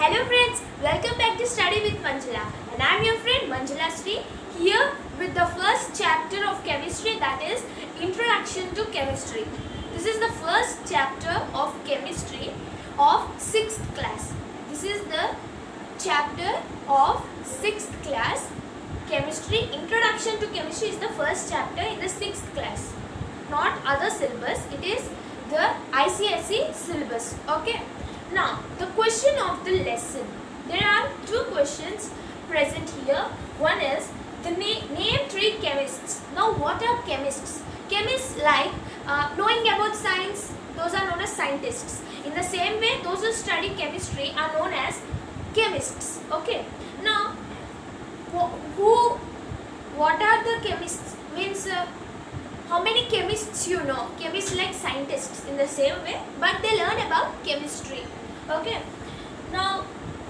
Hello friends, welcome back to Study with Manjula, and I am your friend Manjula Sri, here with the first chapter of chemistry, that is Introduction to Chemistry. This is the first chapter of chemistry of 6th class. This is the chapter of 6th class chemistry. Introduction to Chemistry is the first chapter in the 6th class, not other syllabus. It is the ICSE syllabus. Okay. Now, the question of the lesson. There are two questions present here. One is the name three chemists. Now, what are chemists? Chemists, like knowing about science, those are known as scientists. In the same way, those who study chemistry are known as chemists. Okay. Now, what are the chemists? Means how many chemists you know? Chemists like scientists in the same way, but they learn about chemistry. Okay. Now,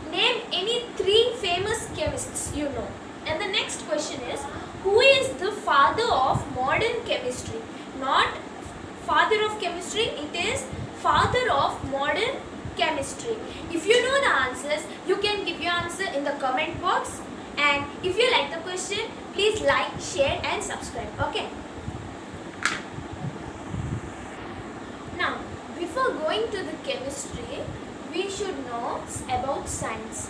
name any three famous chemists you know. And the next question is, who is the father of modern chemistry? Not father of chemistry, it is father of modern chemistry. If you know the answers, you can give your answer in the comment box. And if you like the question, please like, share and subscribe. Okay. Now, before going to the chemistry, we should know about science.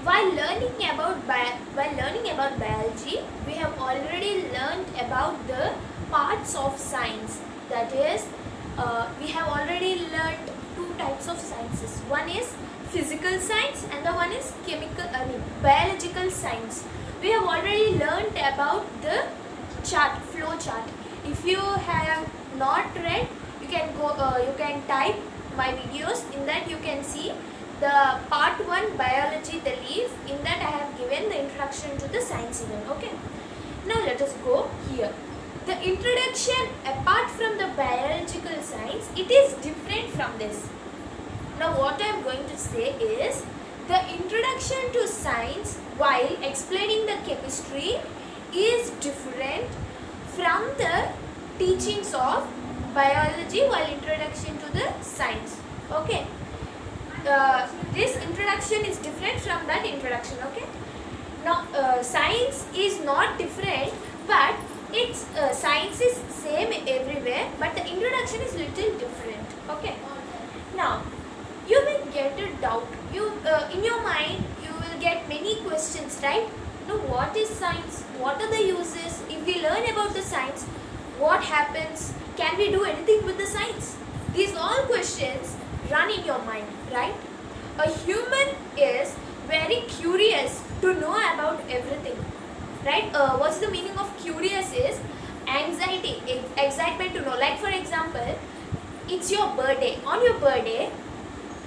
While learning about biology, we have already learned about the parts of science. That is, we have already learned two types of sciences. One is physical science and the one is biological science. We have already learned about the flow chart. If you have not read, you can type my videos. In that you can see the part 1 biology, the leaf. In that I have given the introduction to the science event. Okay. Now let us go here. The introduction, apart from the biological science, it is different from this. Now what I am going to say is, the introduction to science while explaining the chemistry is different from the teachings of biology while introduction to the science. Okay. This introduction is different from that introduction. Okay. Now science is not different, but it's science is same everywhere, but the introduction is little different. Okay. Now you will get a doubt. In your mind you will get many questions, right? Now what is science? What are the uses? If we learn about the science, what happens? Can we do anything with the science? These all questions run in your mind, right? A human is very curious to know about everything, right? What's the meaning of curious is anxiety, excitement to know. Like for example, it's your birthday. On your birthday,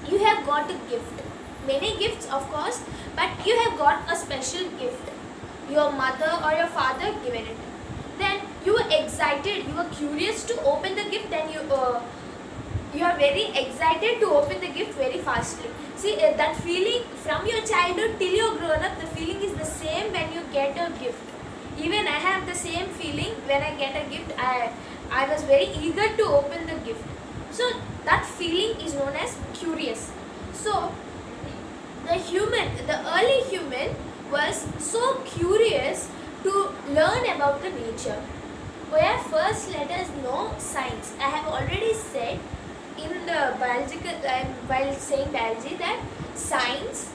you have got a gift. Many gifts, of course, but you have got a special gift. Your mother or your father given it. Then you were excited, you were curious to open the gift, then you are very excited to open the gift very fastly. See, that feeling from your childhood till you grown up, the feeling is the same when you get a gift. Even I have the same feeling when I get a gift. I was very eager to open the gift. So that feeling is known as curious. So the early human was so curious to learn about the nature. Where first let us know science. I have already said in the biological, while saying biology, that science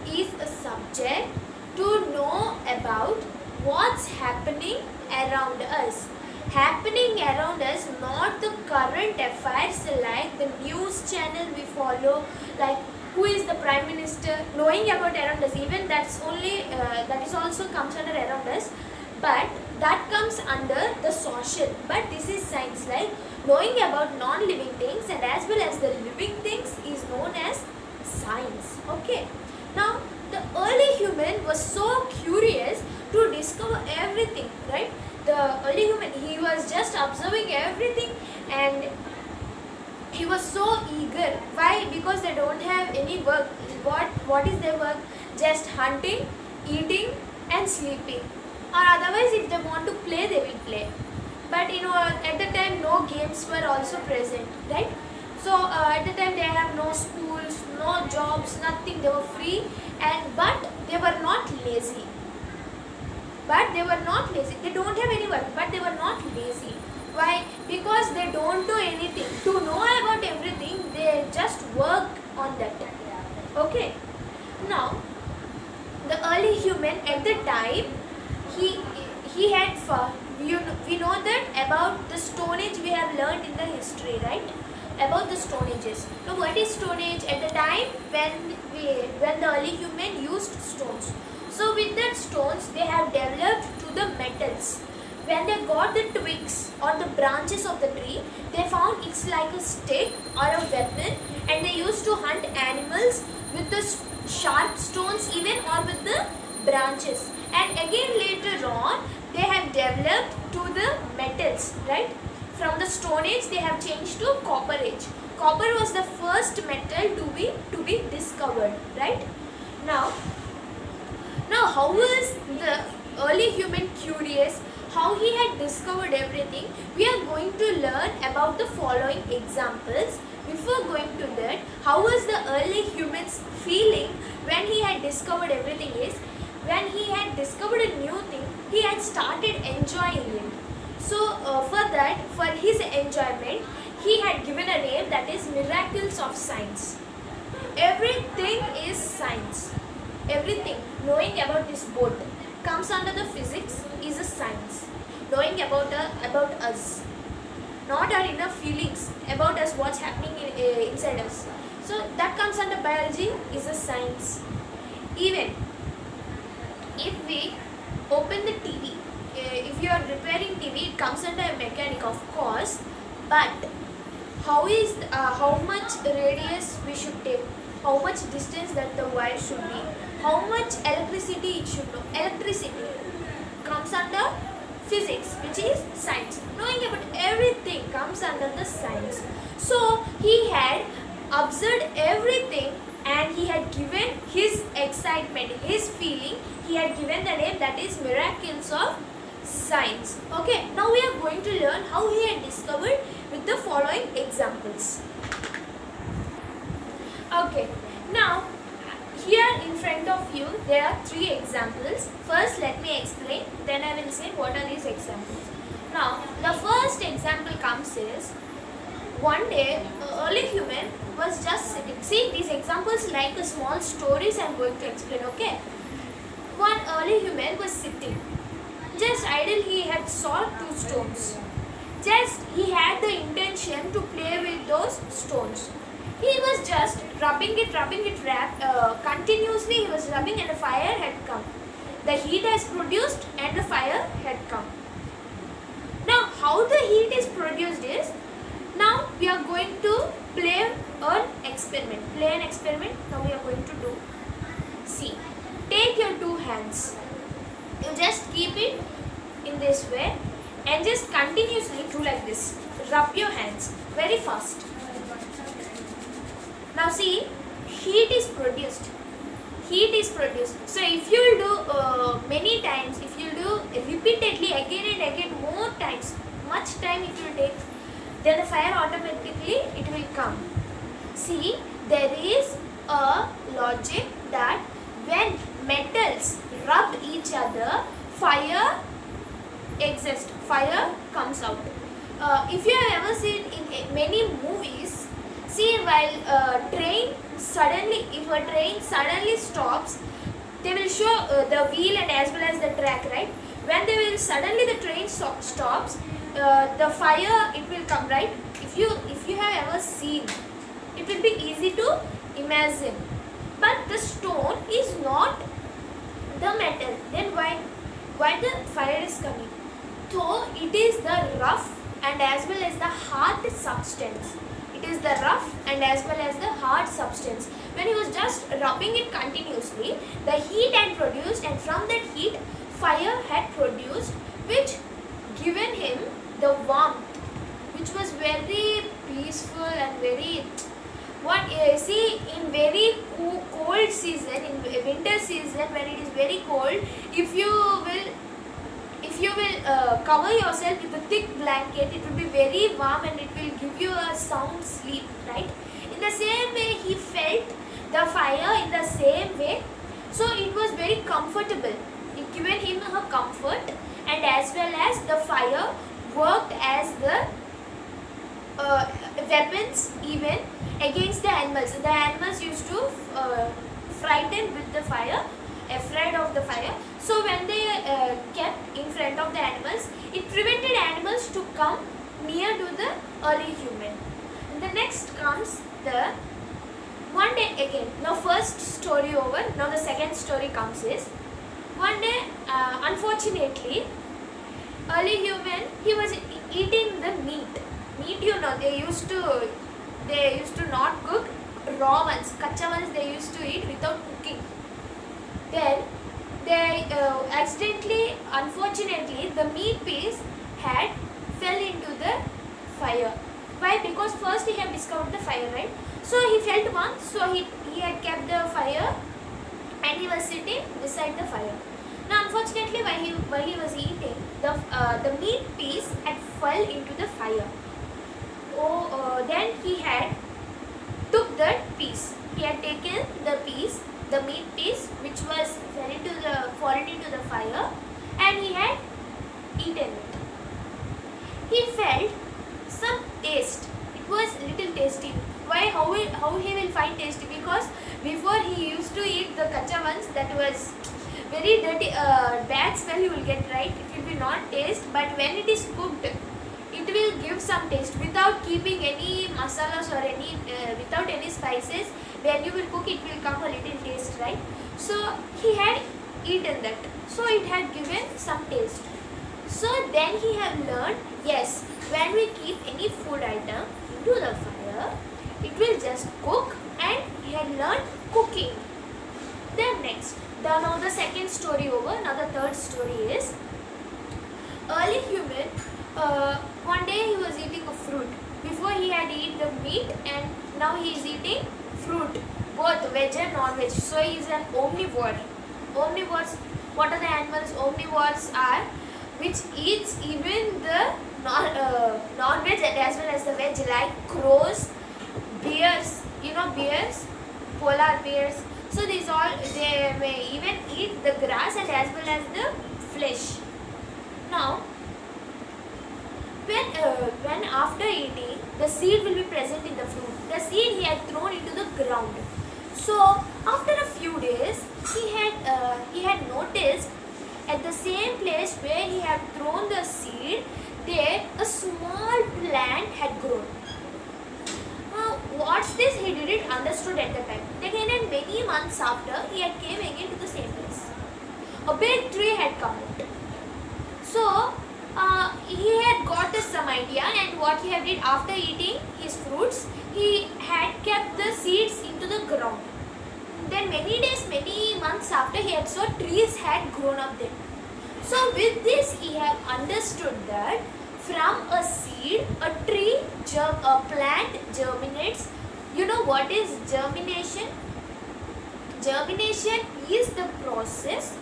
is a subject to know about what's happening around us. Happening around us, not the current affairs like the news channel we follow, like who is the prime minister, knowing about around us. Even that is also comes under around us, but that comes under the social. But this is science, like knowing about non-living things and as well as the living things is known as science. Okay. Now the early human was so curious to discover everything, right? The early human, he was just observing everything and he was so eager. Why? Because they don't have any work. What is their work? Just hunting, eating and sleeping. Or otherwise, if they want to play, they will play. But at the time no games were also present, right? So at the time they have no school, schools, no jobs, nothing. They were free, but they were not lazy. They don't have any work, but they were not lazy. Why? Because they don't do anything. To know about everything, they just work on that. Okay. Now, the early human at the time, he had we know that about the Stone Age. We have learned in the history, right? About the Stone Ages. Now, what is Stone Age? At the time when the early human used stones. So with that stones, they have developed to the metals. When they got the twigs or the branches of the tree, they found it's like a stick or a weapon, and they used to hunt animals with the sharp stones even, or with the branches. And again later on, they have developed to the metals, right? From the Stone Age, they have changed to Copper Age. Copper was the first metal to be discovered, right? Now how was the early human curious? How he had discovered everything? We are going to learn about the following examples. Before going to that, how was the early human's feeling when he had discovered everything is, when he had discovered a new thing, he had started enjoying it. So for his enjoyment, he had given a name, that is miracles of science. Everything is science. Everything, knowing about this boat comes under the physics, is a science. Knowing about us, not our inner feelings, about us, what's happening inside us. So that comes under biology, is a science. Even if we open the TV, if you are repairing TV, it comes under a mechanic, of course. But how much radius we should take, how much distance that the wire should be, how much electricity it should know. Electricity comes under physics, which is science. Knowing about everything comes under the science. So he had observed everything, and he had given his excitement, his feeling, he had given the name, that is miracles of science. Okay, now we are going to learn how he had discovered with the following examples. Okay, now here in front of you there are 3 examples. First let me explain, then I will say what are these examples. Now the first example comes is, one day early human was just sitting. See, these examples like a small stories I am going to explain. Okay, one early human was sitting just idle. He had saw 2 stones. Just he had the intention to play with those stones. He was just rubbing it continuously. He was rubbing, and the fire had come. The heat has produced and the fire had come. Now how the heat is produced is, now we are going to play an experiment. Now we are going to do. See, take your 2 hands. You just keep it in this way and just continuously do like this. Rub your hands very fast. Now see, heat is produced. So if you will do many times, if you do repeatedly again and again, more times, much time if you take, then the fire automatically it will come. See, there is a logic that when metals rub each other, fire exists, fire comes out. If you have ever seen in many movies, see, while if a train suddenly stops, they will show the wheel and as well as the track, right? When suddenly the train stops, the fire it will come, right? If you have ever seen, it will be easy to imagine. But the stone is not the metal. Then why the fire is coming? So it is the rough and as well as the hard substance. It is the rough and as well as the hard substance. When he was just rubbing it continuously, the heat had produced, and from that heat, fire had produced, which given him the warmth, which was very peaceful and very. See, in very cold season, in winter season, when it is very cold, if you will cover yourself with a thick blanket, it will be very warm and it will give you a sound sleep, right? In the same way he felt the fire in the same way. So it was very comfortable. It given him a comfort, and as well as the fire worked as the weapons even against the animals. The animals used to frighten with the fire, afraid of the fire. So when they kept in front of the animals, it prevented animals to come near to the early human. And the next comes the one day again. Now first story over. Now the second story comes is one day, unfortunately, early human, he was eating the meat. Meat, you know, they used to not cook raw ones, kacha ones they used to eat without cooking. Then they accidentally, unfortunately, the meat piece had fell into the fire. Why? Because first he had discovered the fire, right? So he felt one, so he had kept the fire and he was sitting beside the fire. Now unfortunately, while he was eating, the meat piece had fell into the fire. Then he had took that piece. He had taken the meat piece which was fallen into the fire, and he had eaten it. He felt some taste. It was little tasty. Why? How he will find tasty? Because before he used to eat the kacha ones, that was very dirty, bad smell you will get, right? It will be not taste, but when it is cooked, it will give some taste without keeping any masalas or any without any spices. When you will cook, it will come a little taste, right? So he had eaten that, so it had given some taste. So then he had learned, yes, when we keep any food item into the fire, it will just cook, and he had learned cooking. Then next, now the second story over. Now the third story is early human. One day he was eating a fruit. Before he had eaten the meat, and now he is eating fruit, both veg and non-veg. So he is an omnivore. Omnivores, what are the animals? Omnivores are which eats even the non-veg and as well as the veg, like crows, bears. You know bears, polar bears. So these all, they may even eat the grass and as well as the flesh. Now, when after eating, the seed will be present in the fruit. The seed he had thrown into the ground. So after a few days, he had noticed at the same place where he had thrown the seed, there a small plant had grown. What's this? He didn't understood at the time. Again, and many months after, he had came again to the same place. A big tree had come out. So he had got some idea, and what he had did after eating his fruits, he had kept the seeds into the ground. Then many days, many months after, he had saw trees had grown up there. So with this, he had understood that from a seed, a plant germinates. You know what is germination? Germination is the process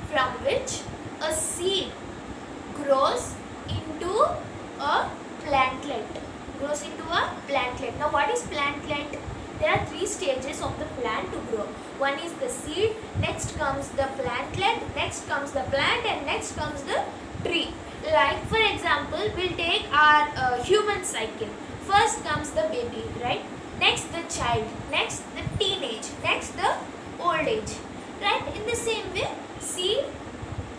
from which a seed grows into a plantlet. Now what is plantlet? There are 3 stages of the plant to grow. One is the seed, next comes the plantlet, next comes the plant, and next comes the tree. Like for example, we'll take our human cycle. First comes the baby, right? Next the child, next the teenage, next the old age, right? In the same way, seed,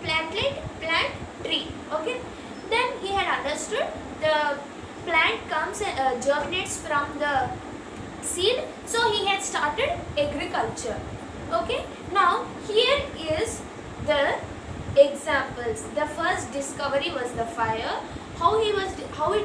plantlet, plant, tree. Okay. Then he had understood the plant comes germinates from the seed. So he had started agriculture. Okay. Now here is the examples. The first discovery was the fire. How it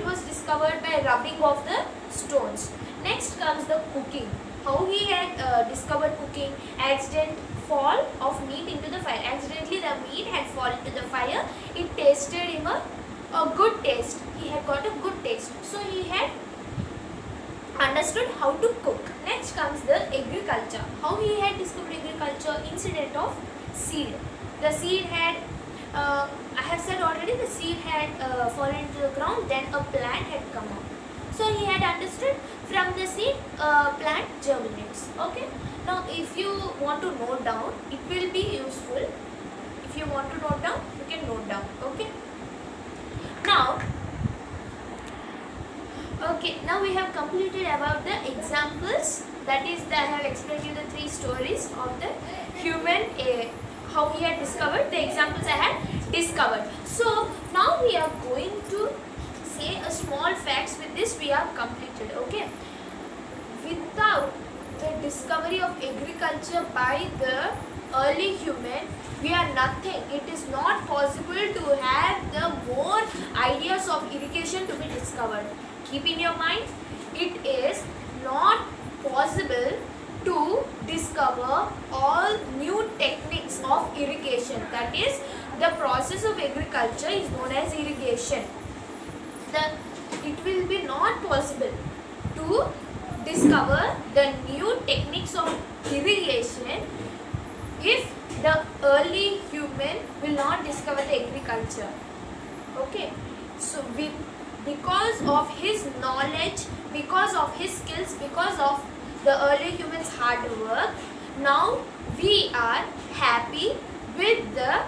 was discovered by rubbing of the stones. Next comes the cooking. How he had discovered cooking. Accident fall of meat into the fire. Accidentally the meat had fallen into the fire. It tasted him a good taste. He had got a good taste. So he had understood how to cook. Next comes the agriculture. How he had discovered agriculture. Incident of seed. The seed had, I have said already, the seed had fallen into the ground, then a plant had come up. So he had understood from the seed plant germinates. Okay. Now if you want to note down, it will be useful. If you want to note down, you can note down. Okay. Now we have completed about the examples. That is, I have explained you the 3 stories of the human, how he had discovered, the examples I had discovered. So now we are going to say a small facts. With this we are completed. Okay. Without the discovery of agriculture by the early human, we are nothing. It is not possible to have the more ideas of irrigation to be discovered. Keep in your mind, it is not possible to discover all new techniques of irrigation. That is, the process of agriculture is known as irrigation. It will be not possible to discover the new techniques of irrigation if the early human will not discover the agriculture. Okay. So because of his knowledge, because of his skills, because of the early humans' hard work, now we are happy with the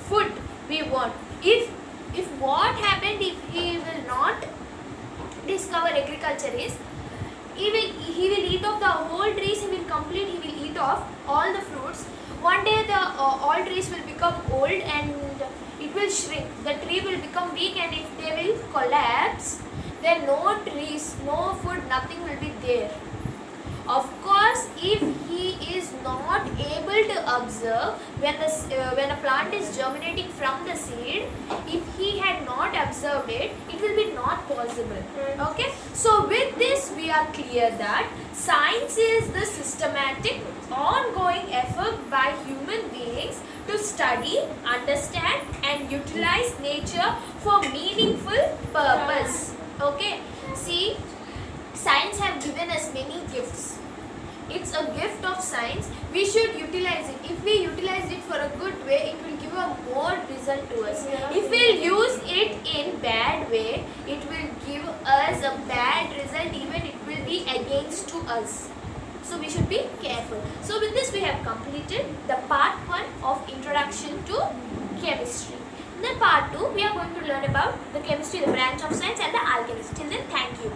food we want. If what happened if he will not discover agriculture is, he will eat off the whole trees. He will eat off all the fruits. One day the all trees will become old and it will shrink. The tree will become weak, and if they will collapse, then no trees, no food, nothing will be there. Of course, if he is not able to observe when a plant is germinating from the seed, if he had not observed it, it will be not possible. Okay. So with this we are clear that science is the systematic, ongoing effort by human beings to study, understand and utilize nature for meaningful purpose. Okay. See, science have given us many gifts. It's a gift of science. We should utilize it. If we utilize it for a good way, it will give a more result to us. If we use it in bad way, it will give us a bad result. Even it will be against to us. So we should be careful. So with this we have completed the part 1 of introduction to chemistry. In the part 2 we are going to learn about the chemistry, the branch of science and the alchemist. Till then, thank you.